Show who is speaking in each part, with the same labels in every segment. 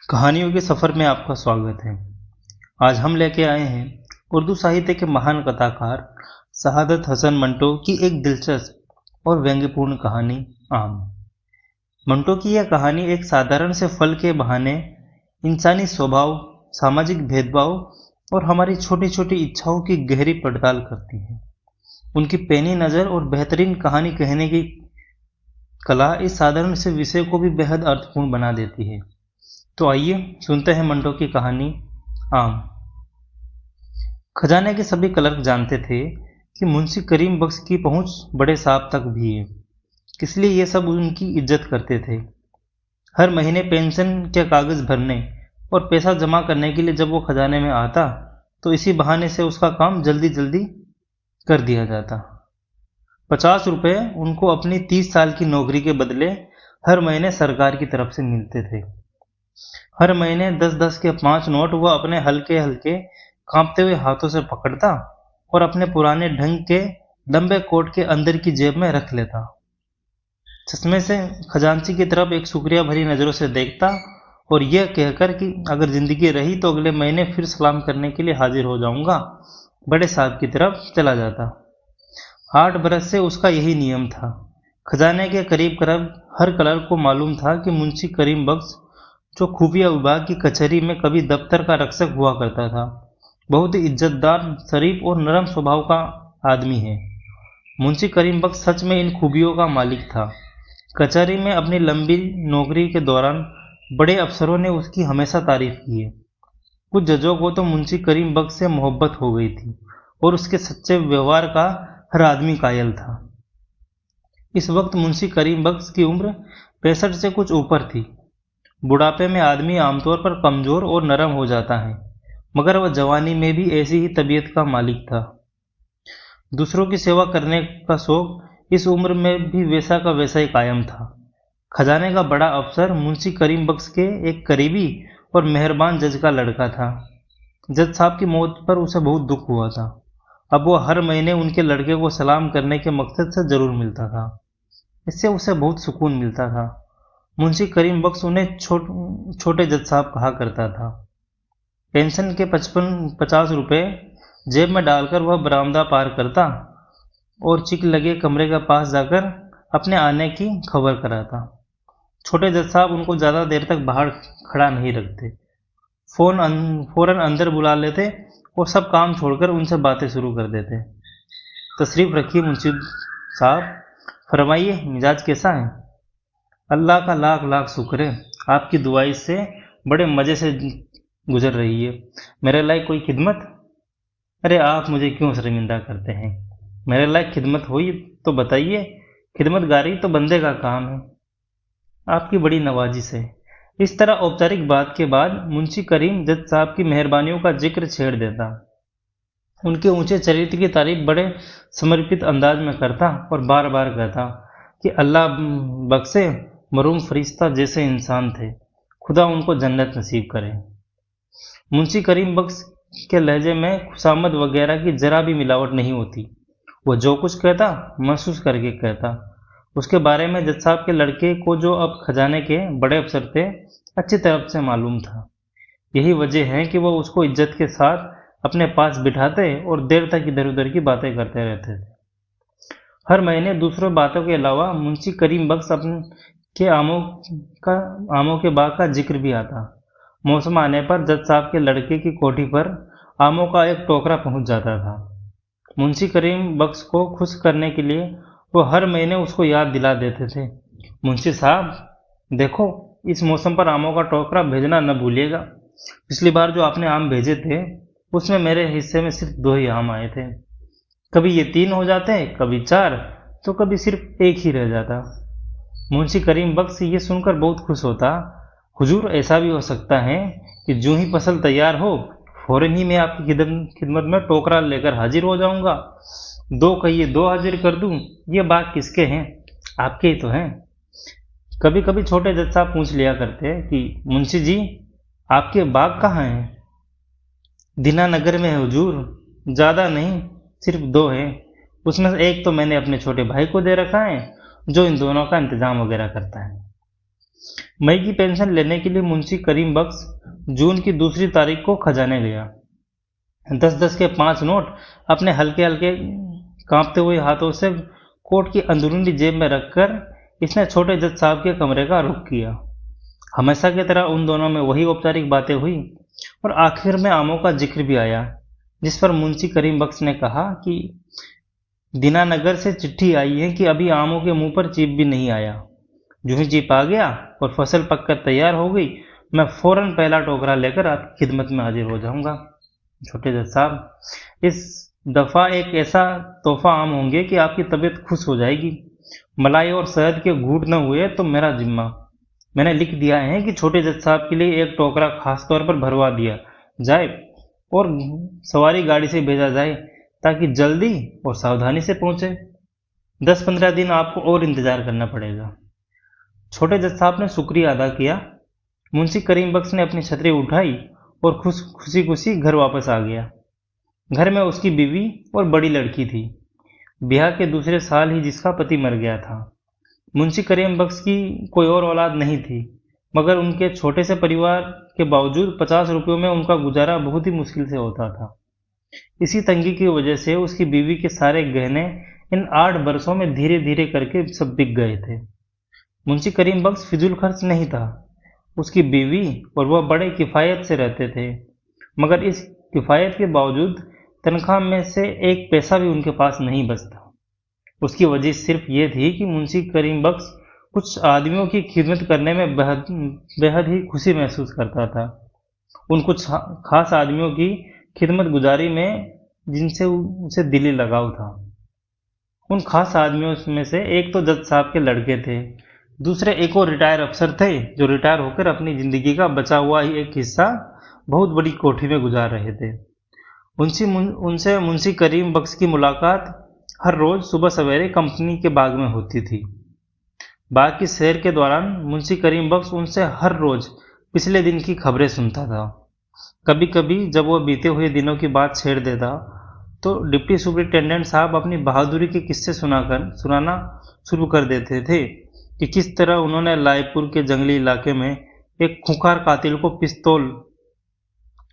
Speaker 1: कहानियों के सफ़र में आपका स्वागत है। आज हम लेके आए हैं उर्दू साहित्य के महान कथाकार शहादत हसन मंटो की एक दिलचस्प और व्यंग्यपूर्ण कहानी आम। मंटो की यह कहानी एक साधारण से फल के बहाने इंसानी स्वभाव, सामाजिक भेदभाव और हमारी छोटी छोटी इच्छाओं की गहरी पड़ताल करती है। उनकी पैनी नज़र और बेहतरीन कहानी कहने की कला इस साधारण से विषय को भी बेहद अर्थपूर्ण बना देती है। तो आइए सुनते हैं मंटो की कहानी आम। खजाने के सभी क्लर्क जानते थे कि मुंशी करीम बख्श की पहुंच बड़े साहब तक भी है, इसलिए ये सब उनकी इज्जत करते थे। हर महीने पेंशन के कागज भरने और पैसा जमा करने के लिए जब वो खजाने में आता तो इसी बहाने से उसका काम जल्दी जल्दी कर दिया जाता। 50 रुपये उनको अपनी 30 साल की नौकरी के बदले हर महीने सरकार की तरफ से मिलते थे। हर महीने 10-10 के 5 नोट वह अपने हल्के हल्के कांपते हुए हाथों से पकड़ता और अपने पुराने ढंग के लंबे कोट के अंदर की जेब में रख लेता। चश्मे से खजांची की तरफ एक शुक्रिया भरी नज़रों से देखता और यह कहकर कि अगर जिंदगी रही तो अगले महीने फिर सलाम करने के लिए हाजिर हो जाऊंगा, बड़े साहब की तरफ चला जाता। 8 बरस से उसका यही नियम था। खजाने के करीब करीब हर क्लर्क को मालूम था कि मुंशी करीम बख्श, जो खुफिया विभाग की कचहरी में कभी दफ्तर का रक्षक हुआ करता था, बहुत ही इज्जतदार, शरीफ और नरम स्वभाव का आदमी है। मुंशी करीम बख्श सच में इन खूबियों का मालिक था। कचहरी में अपनी लंबी नौकरी के दौरान बड़े अफसरों ने उसकी हमेशा तारीफ की है। कुछ जजों को तो मुंशी करीम बख्श से मोहब्बत हो गई थी और उसके सच्चे व्यवहार का हर आदमी कायल था। इस वक्त मुंशी करीम बख्श की उम्र 65 से कुछ ऊपर थी। बुढ़ापे में आदमी आमतौर पर कमज़ोर और नरम हो जाता है, मगर वह जवानी में भी ऐसी ही तबीयत का मालिक था। दूसरों की सेवा करने का शौक इस उम्र में भी वैसा का वैसा ही कायम था। खजाने का बड़ा अफसर मुंशी करीम बख्श के एक करीबी और मेहरबान जज का लड़का था। जज साहब की मौत पर उसे बहुत दुख हुआ था। अब वह हर महीने उनके लड़के को सलाम करने के मकसद से जरूर मिलता था। इससे उसे बहुत सुकून मिलता था। मुंशी करीम बख्श उन्हें छोटे जज साहब कहा करता था। पेंशन के 50 रुपये जेब में डालकर वह बरामदा पार करता और चिक लगे कमरे के पास जाकर अपने आने की खबर कराता। छोटे जज साहब उनको ज़्यादा देर तक बाहर खड़ा नहीं रखते, फौरन अंदर बुला लेते और सब काम छोड़कर उनसे बातें शुरू कर देते। तशरीफ़ रखिए मुंशी साहब, फरमाइए, मिजाज कैसा है? अल्लाह का लाख लाख शुक्र है, आपकी दुआई से बड़े मज़े से गुजर रही है। मेरे लायक कोई खिदमत? अरे आप मुझे क्यों शर्मिंदा करते हैं? मेरे लायक खिदमत हुई तो बताइए। खिदमतगारी तो बंदे का काम है। आपकी बड़ी नवाजिश है। इस तरह औपचारिक बात के बाद मुंशी करीम जज साहब की मेहरबानियों का जिक्र छेड़ देता। उनके ऊंचे चरित्र की तारीफ बड़े समर्पित अंदाज में करता और बार बार कहता कि अल्लाह बख्शे, मरूम फरिश्ता जैसे इंसान थे, खुदा उनको जन्नत नसीब करे। मुंशी करीम बख्श के लहजे में खुशामद वगैरह की जरा भी मिलावट नहीं होती। वह जो कुछ कहता महसूस करके कहता। उसके बारे में जज साहब के लड़के को, जो अब खजाने के बड़े अफसर थे, अच्छी तरह से मालूम था। यही वजह है कि वह उसको इज्जत के साथ अपने पास बिठाते और देर तक इधर उधर की बातें करते रहते थे। हर महीने दूसरों बातों के अलावा मुंशी करीम बख्श अपने के आमों के बाग का जिक्र भी आता। मौसम आने पर जज साहब के लड़के की कोठी पर आमों का एक टोकरा पहुंच जाता था। मुंशी करीम बख्श को खुश करने के लिए वो हर महीने उसको याद दिला देते थे, मुंशी साहब देखो, इस मौसम पर आमों का टोकरा भेजना न भूलिएगा। पिछली बार जो आपने आम भेजे थे उसमें मेरे हिस्से में सिर्फ 2 ही आम आए थे। कभी ये 3 हो जाते, कभी 4, तो कभी सिर्फ 1 ही रह जाता। मुंशी करीम बख्श ये सुनकर बहुत खुश होता। हुजूर, ऐसा भी हो सकता है कि जो ही फसल तैयार हो फौरन ही मैं आपकी खिदमत में टोकरा लेकर हाजिर हो जाऊंगा। 2 कहिए 2 हाजिर कर दूं। ये बाग किसके हैं? आपके ही तो हैं। कभी कभी छोटे जज साहब पूछ लिया करते कि मुंशी जी, आपके बाग कहाँ हैं? दीनानगर में है हुजूर। ज़्यादा नहीं, सिर्फ 2 हैं। उसमें से एक तो मैंने अपने छोटे भाई को दे रखा है, जो इन दोनों का इंतजाम वगैरह करता है। मई की पेंशन लेने के लिए मुंशी करीम बख्श जून की दूसरी तारीख को खजाने गया। 10-10 के 5 नोट अपने हल्के हल्के कांपते हुए हाथों से कोट की अंदरूनी जेब में रखकर इसने छोटे जज साहब के कमरे का रुख किया। हमेशा की तरह उन दोनों में वही औपचारिक बातें हुई और आखिर में आमों का जिक्र भी आया, जिस पर मुंशी करीम बख्श ने कहा कि दीनानगर से चिट्ठी आई है कि अभी आमों के मुंह पर चीप भी नहीं आया। जो ही चीप आ गया और फसल पककर तैयार हो गई, मैं फौरन पहला टोकरा लेकर आपकी खिदमत में हाजिर हो जाऊंगा। छोटे जज साहब, इस दफा एक ऐसा तोहफा आम होंगे कि आपकी तबीयत खुश हो जाएगी। मलाई और शहद के घूंट न हुए तो मेरा जिम्मा। मैंने लिख दिया है कि छोटे जज साहब के लिए एक टोकरा खास तौर पर भरवा दिया जाए और सवारी गाड़ी से भेजा जाए ताकि जल्दी और सावधानी से पहुंचे। 10-15 दिन आपको और इंतजार करना पड़ेगा। छोटे जज साहब ने शुक्रिया अदा किया। मुंशी करीम बख्श ने अपनी छतरी उठाई और खुशी खुशी घर वापस आ गया। घर में उसकी बीवी और बड़ी लड़की थी, ब्याह के दूसरे साल ही जिसका पति मर गया था। मुंशी करीम बख्श की कोई और औलाद नहीं थी, मगर उनके छोटे से परिवार के बावजूद 50 रुपयों में उनका गुजारा बहुत ही मुश्किल से होता था। इसी तंगी की वजह से उसकी बीवी के सारे गहने इन 8 बरसों में धीरे धीरे करके सब बिक गए थे। मुंशी करीम बख्श फिजूल खर्च नहीं था। उसकी बीवी और वह बड़े किफ़ायत से रहते थे, मगर इस किफ़ायत के बावजूद तनख्वाह में से एक पैसा भी उनके पास नहीं बचता। उसकी वजह सिर्फ ये थी कि मुंशी करीम बख्श कुछ आदमियों की खिदमत करने में बेहद ही खुशी महसूस करता था। उन कुछ खास आदमियों की खिदमत गुजारी में जिनसे उसे दिली लगाव था। उन खास आदमियों में से एक तो जज साहब के लड़के थे, दूसरे एक और रिटायर अफसर थे जो रिटायर होकर अपनी जिंदगी का बचा हुआ ही एक हिस्सा बहुत बड़ी कोठी में गुजार रहे थे। उनसे मुंशी करीम बख्श की मुलाकात हर रोज सुबह सवेरे कंपनी के बाग में होती थी। बाग की सैर के दौरान मुंशी करीम बख्श उनसे हर रोज पिछले दिन की खबरें सुनता था। कभी कभी जब वह बीते हुए दिनों की बात छेड़ देता तो डिप्टी सुपरिटेंडेंट साहब अपनी बहादुरी के किस्से सुनाना शुरू कर देते थे कि किस तरह उन्होंने लायपुर के जंगली इलाके में एक खूंखार कातिल को पिस्तौल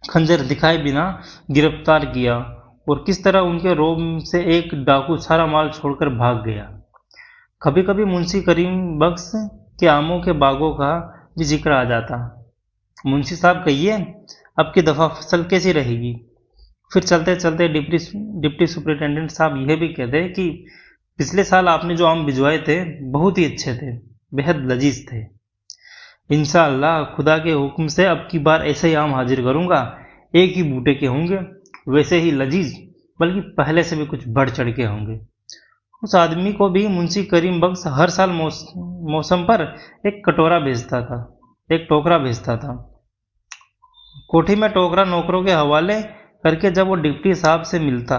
Speaker 1: खंजर दिखाए बिना गिरफ्तार किया और किस तरह उनके रोब से एक डाकू सारा माल छोड़कर भाग गया। कभी कभी मुंशी करीम बख्श के आमों के बागों का भी जिक्र आ जाता। मुंशी साहब कहिए, अब की दफ़ा फसल कैसी रहेगी? फिर चलते चलते डिप्टी सुपरिटेंडेंट साहब यह भी कहते कि पिछले साल आपने जो आम भिजवाए थे बहुत ही अच्छे थे, बेहद लजीज थे। इंशाअल्लाह खुदा के हुक्म से अब की बार ऐसे ही आम हाजिर करूंगा। एक ही बूटे के होंगे, वैसे ही लजीज, बल्कि पहले से भी कुछ बढ़ चढ़ के होंगे। उस आदमी को भी मुंशी करीम बख्श हर साल मौसम पर एक टोकरा भेजता था। कोठी में टोकरा नौकरों के हवाले करके जब वो डिप्टी साहब से मिलता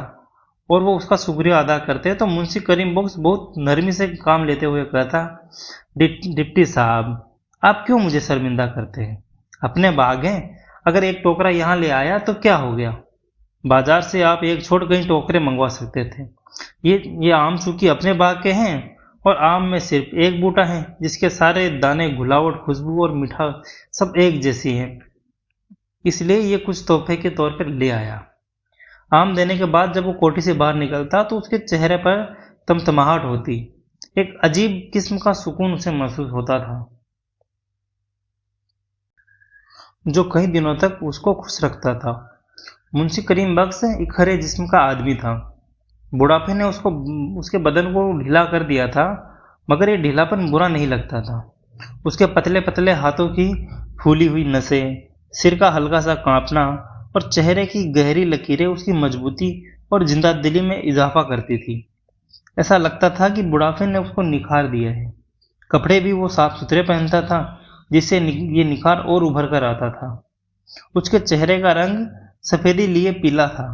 Speaker 1: और वो उसका शुक्रिया अदा करते तो मुंशी करीम बख्श बहुत नरमी से काम लेते हुए कहता, डिप्टी साहब, आप क्यों मुझे शर्मिंदा करते हैं? अपने बाग हैं, अगर एक टोकरा यहाँ ले आया तो क्या हो गया? बाजार से आप एक छोड़ कहीं टोकरे मंगवा सकते थे। ये आम चूंकि अपने बाग के हैं और आम में सिर्फ एक बूटा है जिसके सारे दाने, घुलावट, खुशबू और मीठा सब एक जैसी हैं, इसलिए ये कुछ तोहफे के तौर पर ले आया। आम देने के बाद जब वो कोठी से बाहर निकलता तो उसके चेहरे पर तमतमाहट होती, एक अजीब किस्म का सुकून उसे महसूस होता था जो कई दिनों तक उसको खुश रखता था। मुंशी करीम बख्श एक खरे जिस्म का आदमी था। बुढ़ापे ने उसके बदन को ढीला कर दिया था, मगर ये ढीलापन बुरा नहीं लगता था। उसके पतले पतले हाथों की फूली हुई नसें, सिर का हल्का सा कांपना और चेहरे की गहरी लकीरें उसकी मजबूती और जिंदा दिली में इजाफा करती थी। ऐसा लगता था कि बुढ़ापे ने उसको निखार दिया है। कपड़े भी वो साफ सुथरे पहनता था, जिससे ये निखार और उभर कर आता था। उसके चेहरे का रंग सफेदी लिए पीला था।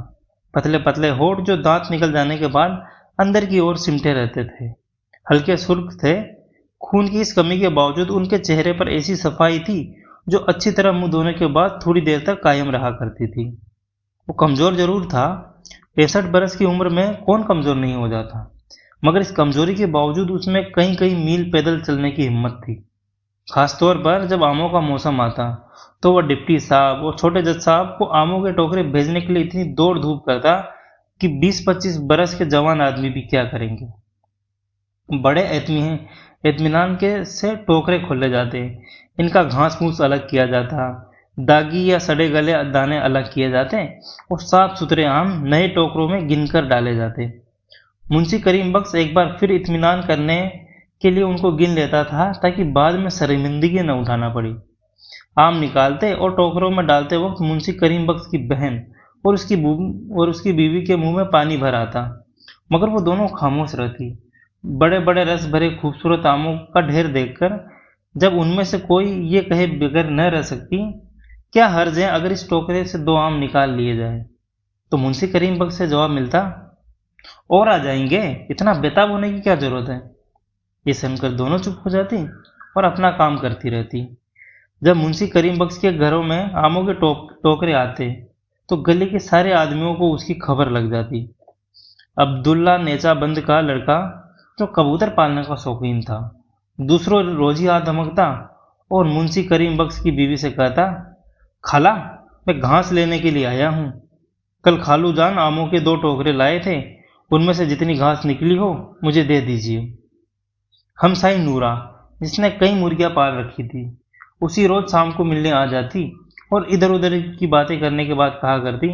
Speaker 1: पतले पतले होठ जो दांत निकल जाने के बाद अंदर की ओर सिमटे रहते थे, हल्के सुर्ख थे। खून की इस कमी के बावजूद उनके चेहरे पर ऐसी सफाई थी जो अच्छी तरह मुंह धोने के बाद थोड़ी देर तक कायम रहा करती थी। वो कमजोर जरूर था, 65 बरस की उम्र में कौन कमजोर नहीं हो जाता, मगर इस कमजोरी के बावजूद उसमें कई कई मील पैदल चलने की हिम्मत थी। खासतौर पर जब आमों का मौसम आता तो वह डिप्टी साहब और छोटे जज साहब को आमों के टोकरे भेजने के लिए इतनी दौड़ धूप करता कि 20-25 बरस के जवान आदमी भी क्या करेंगे। बड़े एतमीनान के से टोकरे खोले जाते, इनका घास फूस अलग किया जाता, दागी या सड़े गले दाने अलग किए जाते और साफ सुथरे आम नए टोकरों में गिनकर डाले जाते। मुंशी करीम बख्श एक बार फिर इत्मीनान करने के लिए उनको गिन लेता था ताकि बाद में शर्मिंदगी न उठाना पड़े। आम निकालते और टोकरों में डालते वक्त मुंशी करीम बख्श की बहन और उसकी बीवी के मुंह में पानी भर आता, मगर वो दोनों खामोश रहती। बड़े बड़े रस भरे खूबसूरत आमों का ढेर देखकर जब उनमें से कोई ये कहे बगैर न रह सकती, क्या हर्ज है अगर इस टोकरे से 2 आम निकाल लिए जाए, तो मुंशी करीम बख्श से जवाब मिलता, और आ जाएंगे, इतना बेताब होने की क्या जरूरत है। ये सुनकर दोनों चुप हो जाती और अपना काम करती रहती। जब मुंशी करीम बख्श के घरों में आमों के टोकरे आते तो गली के सारे आदमियों को उसकी खबर लग जाती। अब्दुल्ला नेचा बंद का लड़का जो कबूतर पालने का शौकीन था, दूसरों रोज ही आ धमकता और मुंशी करीम बख्श की बीवी से कहता, खाला, मैं घास लेने के लिए आया हूँ। कल खालू जान आमों के 2 टोकरे लाए थे, उनमें से जितनी घास निकली हो मुझे दे दीजिए। हमसाई नूरा, जिसने कई मुर्गियां पाल रखी थी, उसी रोज शाम को मिलने आ जाती और इधर उधर की बातें करने के बाद कहा करती,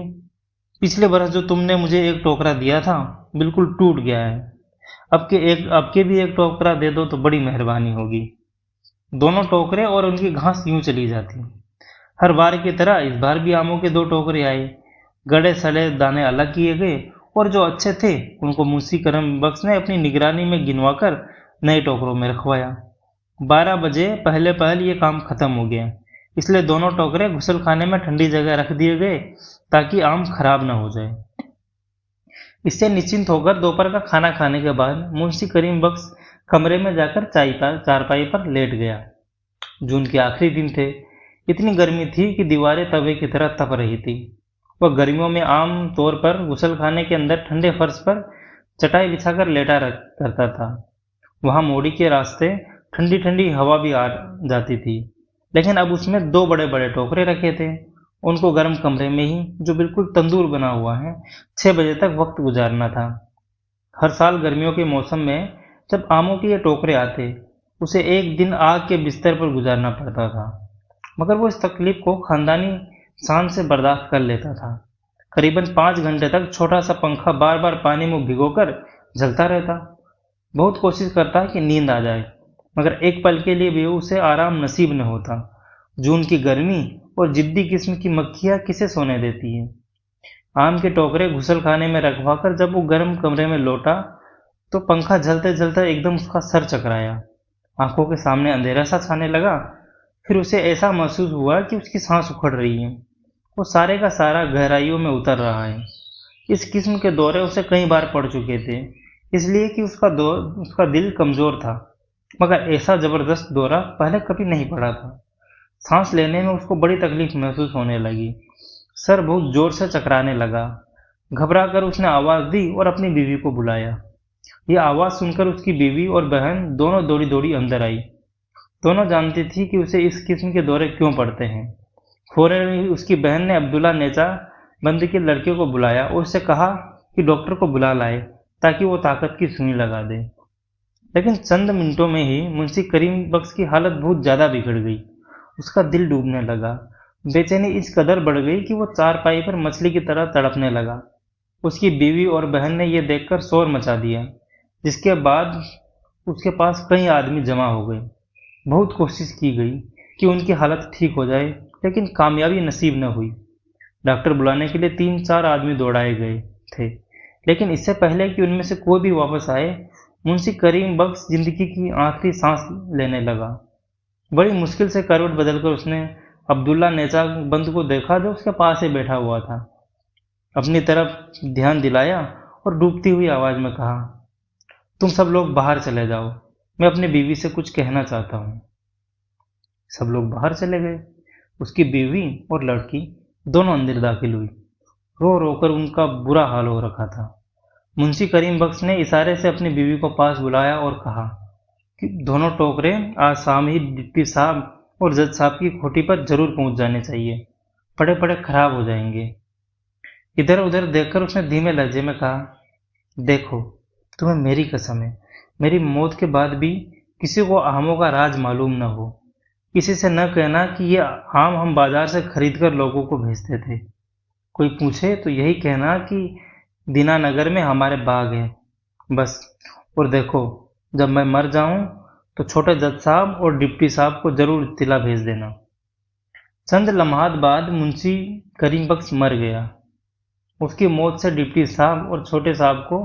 Speaker 1: पिछले बरस जो तुमने मुझे एक टोकरा दिया था बिल्कुल टूट गया है, अब के भी एक टोकरा दे दो तो बड़ी मेहरबानी होगी। दोनों टोकरे और उनकी घास यूं चली जाती। हर बार की तरह इस बार भी आमों के 2 टोकरे आए। गड़े सड़े दाने अलग किए गए और जो अच्छे थे उनको मुंशी करम बख्श ने अपनी निगरानी में गिनवाकर नए टोकरों में रखवाया। 12 बजे पहले पहल ये काम खत्म हो गया, इसलिए दोनों टोकरे गुसल खाने में ठंडी जगह रख दिए गए ताकि आम खराब न हो जाए। इससे निश्चिंत होकर दोपहर का खाना खाने के बाद मुंशी करीम बख्श कमरे में जाकर चारपाई पर लेट गया। जून के आखिरी दिन थे। इतनी गर्मी थी कि दीवारें तवे की तरह तप रही थी। वह गर्मियों में आम तौर पर गुसल खाने के अंदर ठंडे फर्श पर चटाई बिछाकर लेटा करता था। वहां मोड़ी के रास्ते ठंडी ठंडी हवा भी आ जाती थी, लेकिन अब उसमें 2 बड़े बड़े टोकरे रखे थे। उनको गर्म कमरे में ही, जो बिल्कुल तंदूर बना हुआ है, 6 बजे तक वक्त गुजारना था। हर साल गर्मियों के मौसम में जब आमों के ये टोकरे आते, उसे एक दिन आग के बिस्तर पर गुजारना पड़ता था, मगर वो इस तकलीफ को खानदानी शान से बर्दाश्त कर लेता था। करीबन 5 घंटे तक छोटा सा पंखा बार बार पानी में भिगोकर झलता रहता। बहुत कोशिश करता कि नींद आ जाए, मगर एक पल के लिए भी उसे आराम नसीब न होता। जून की गर्मी और जिद्दी किस्म की मक्खियां किसे सोने देती हैं। आम के टोकरे घुसल खाने में रखवाकर जब वो गर्म कमरे में लौटा तो पंखा झलते झलते एकदम उसका सर चकराया। आंखों के सामने अंधेरा सा छाने लगा। फिर उसे ऐसा महसूस हुआ कि उसकी सांस उखड़ रही है। वो सारे का सारा गहराइयों में उतर रहा है। इस किस्म के दौरे उसे कई बार पड़ चुके थे, इसलिए कि उसका दिल कमजोर था, मगर ऐसा जबरदस्त दौरा पहले कभी नहीं पड़ा था। सांस लेने में उसको बड़ी तकलीफ महसूस होने लगी। सर बहुत जोर से चकराने लगा। घबरा कर उसने आवाज दी और अपनी बीवी को बुलाया। यह आवाज सुनकर उसकी बीवी और बहन दोनों दौड़ी दौड़ी अंदर आई। दोनों जानती थी कि उसे इस किस्म के दौरे क्यों पड़ते हैं। फौरन ही उसकी बहन ने अब्दुल्ला नेचा बंद के लड़के को बुलाया और उससे कहा कि डॉक्टर को बुला लाए ताकि वो ताकत की सुई लगा दे। लेकिन चंद मिनटों में ही मुंशी करीम बख्श की हालत बहुत ज्यादा बिगड़ गई। उसका दिल डूबने लगा। बेचैनी इस कदर बढ़ गई कि वो चारपाई पर मछली की तरह तड़पने लगा। उसकी बीवी और बहन ने यह देखकर शोर मचा दिया, जिसके बाद उसके पास कई आदमी जमा हो गए। बहुत कोशिश की गई कि उनकी हालत ठीक हो जाए, लेकिन कामयाबी नसीब न हुई। डॉक्टर बुलाने के लिए 3-4 आदमी दौड़ाए गए थे, लेकिन इससे पहले कि उनमें से कोई भी वापस आए, मुंशी करीम बख्श जिंदगी की आखिरी सांस लेने लगा। बड़ी मुश्किल से करवट बदलकर उसने अब्दुल्ला नेचा बंद को देखा जो उसके पास ही बैठा हुआ था। अपनी तरफ ध्यान दिलाया और डूबती हुई आवाज में कहा, तुम सब लोग बाहर चले जाओ, मैं अपनी बीवी से कुछ कहना चाहता हूँ। सब लोग बाहर चले गए। उसकी बीवी और लड़की दोनों अंदर दाखिल हुई। रो रोकर उनका बुरा हाल हो रखा था। मुंशी करीम बख्श ने इशारे से अपनी बीवी को पास बुलाया और कहा, कि दोनों टोकरे आज शाम ही डिप्टी साहब और जज साहब की कोठी पर जरूर पहुंच जाने चाहिए, पड़े पड़े खराब हो जाएंगे। इधर उधर देखकर उसने धीमे लहजे में कहा, देखो, तुम्हें मेरी कसम है, मेरी मौत के बाद भी किसी को आमों का राज मालूम न हो। किसी से न कहना कि ये आम हम बाजार से खरीद कर लोगों को भेजते थे। कोई पूछे तो यही कहना कि दीनानगर में हमारे बाग है, बस। और देखो, जब मैं मर जाऊं तो छोटे जज साहब और डिप्टी साहब को जरूर इत्तिला भेज देना। चंद लम्हात बाद मुंशी करीम बख्श मर गया। उसकी मौत से डिप्टी साहब और छोटे साहब को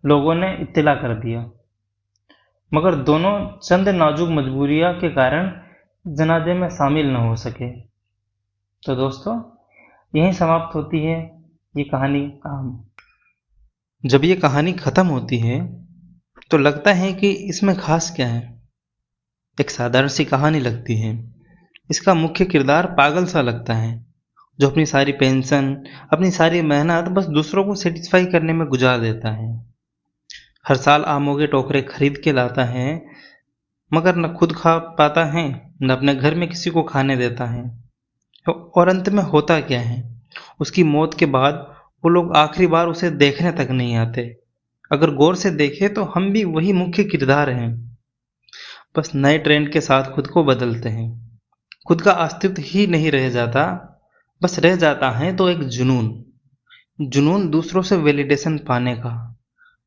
Speaker 1: लोगों ने इत्तिला कर दिया, मगर दोनों चंद नाजुक मजबूरियां के कारण जनाजे में शामिल न हो सके। तो दोस्तों, यहीं समाप्त होती है ये कहानी। जब ये कहानी खत्म होती है तो लगता है कि इसमें खास क्या है। एक साधारण सी कहानी लगती है। इसका मुख्य किरदार पागल सा लगता है, जो अपनी सारी पेंशन, अपनी सारी मेहनत बस दूसरों को सेटिस्फाई करने में गुजार देता है। हर साल आमों के टोकरे खरीद के लाता है, मगर न खुद खा पाता है, न अपने घर में किसी को खाने देता है। और अंत में होता क्या है, उसकी मौत के बाद वो लोग आखिरी बार उसे देखने तक नहीं आते। अगर गौर से देखें तो हम भी वही मुख्य किरदार हैं, बस नए ट्रेंड के साथ खुद को बदलते हैं। खुद का अस्तित्व ही नहीं रह जाता, बस रह जाता है तो एक जुनून दूसरों से वैलिडेशन पाने का।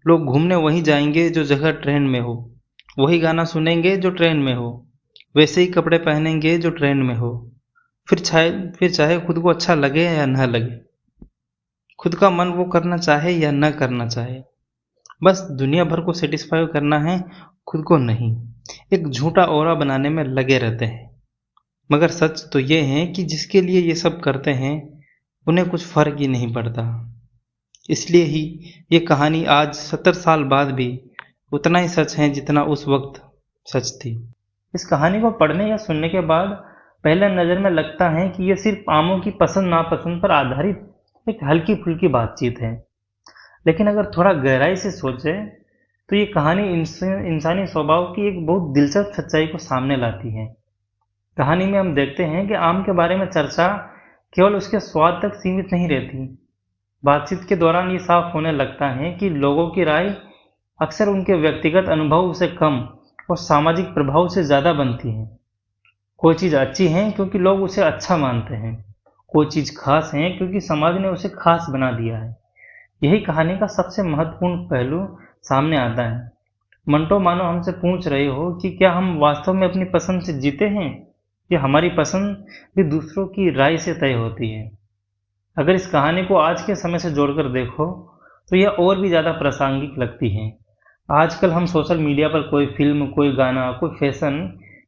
Speaker 1: लोग घूमने वहीं जाएंगे जो जगह ट्रेंड में हो, वही गाना सुनेंगे जो ट्रेंड में हो, वैसे ही कपड़े पहनेंगे जो ट्रेंड में हो। फिर चाहे खुद को अच्छा लगे या न लगे, खुद का मन वो करना चाहे या न करना चाहे, बस दुनिया भर को सेटिस्फाई करना है, खुद को नहीं। एक झूठा ऑरा बनाने में लगे रहते हैं। मगर सच तो ये है कि जिसके लिए ये सब करते हैं उन्हें कुछ फर्क ही नहीं पड़ता। इसलिए ही ये कहानी आज 70 साल बाद भी उतना ही सच है जितना उस वक्त सच थी। इस कहानी को पढ़ने या सुनने के बाद पहले नज़र में लगता है कि ये सिर्फ आमों की पसंद नापसंद पर आधारित एक हल्की फुल्की बातचीत है, लेकिन अगर थोड़ा गहराई से सोचे तो ये कहानी इंसानी स्वभाव की एक बहुत दिलचस्प सच्चाई को सामने लाती है। कहानी में हम देखते हैं कि आम के बारे में चर्चा केवल उसके स्वाद तक सीमित नहीं रहती। बातचीत के दौरान ये साफ होने लगता है कि लोगों की राय अक्सर उनके व्यक्तिगत अनुभव से कम और सामाजिक प्रभाव से ज़्यादा बनती है। कोई चीज़ अच्छी है क्योंकि लोग उसे अच्छा मानते हैं, कोई चीज़ खास है क्योंकि समाज ने उसे खास बना दिया है। यही कहानी का सबसे महत्वपूर्ण पहलू सामने आता है। मंटो मानो हमसे पूछ रहे हो कि क्या हम वास्तव में अपनी पसंद से जीते हैं, या हमारी पसंद भी दूसरों की राय से तय होती है। अगर इस कहानी को आज के समय से जोड़कर देखो तो यह और भी ज़्यादा प्रासंगिक लगती है। आजकल हम सोशल मीडिया पर कोई फिल्म, कोई गाना, कोई फैशन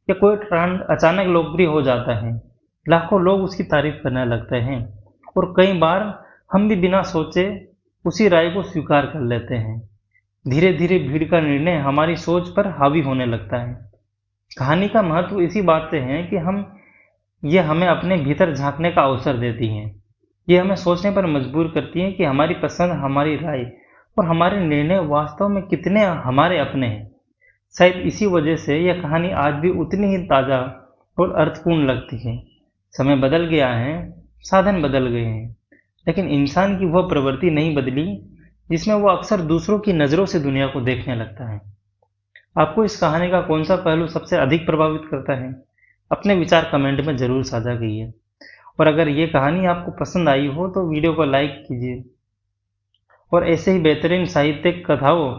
Speaker 1: या कोई ट्रेंड अचानक लोकप्रिय हो जाता है, लाखों लोग उसकी तारीफ करने लगते हैं और कई बार हम भी बिना सोचे उसी राय को स्वीकार कर लेते हैं। धीरे धीरे भीड़ का निर्णय हमारी सोच पर हावी होने लगता है। कहानी का महत्व इसी बात से है कि ये हमें अपने भीतर झांकने का अवसर देती हैं। ये हमें सोचने पर मजबूर करती हैं कि हमारी पसंद, हमारी राय और हमारे निर्णय वास्तव में कितने हमारे अपने हैं। शायद इसी वजह से यह कहानी आज भी उतनी ही ताज़ा और अर्थपूर्ण लगती है। समय बदल गया है, साधन बदल गए हैं, लेकिन इंसान की वह प्रवृत्ति नहीं बदली जिसमें वो अक्सर दूसरों की नज़रों से दुनिया को देखने लगता है। आपको इस कहानी का कौन सा पहलू सबसे अधिक प्रभावित करता है? अपने विचार कमेंट में ज़रूर साझा कीजिए। और अगर ये कहानी आपको पसंद आई हो तो वीडियो को लाइक कीजिए और ऐसे ही बेहतरीन साहित्यिक कथाओं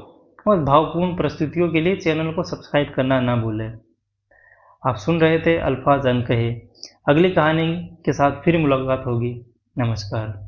Speaker 1: और भावपूर्ण प्रस्तुतियों के लिए चैनल को सब्सक्राइब करना ना भूलें। आप सुन रहे थे अल्फाज अनकहे। अगली कहानी के साथ फिर मुलाकात होगी। नमस्कार।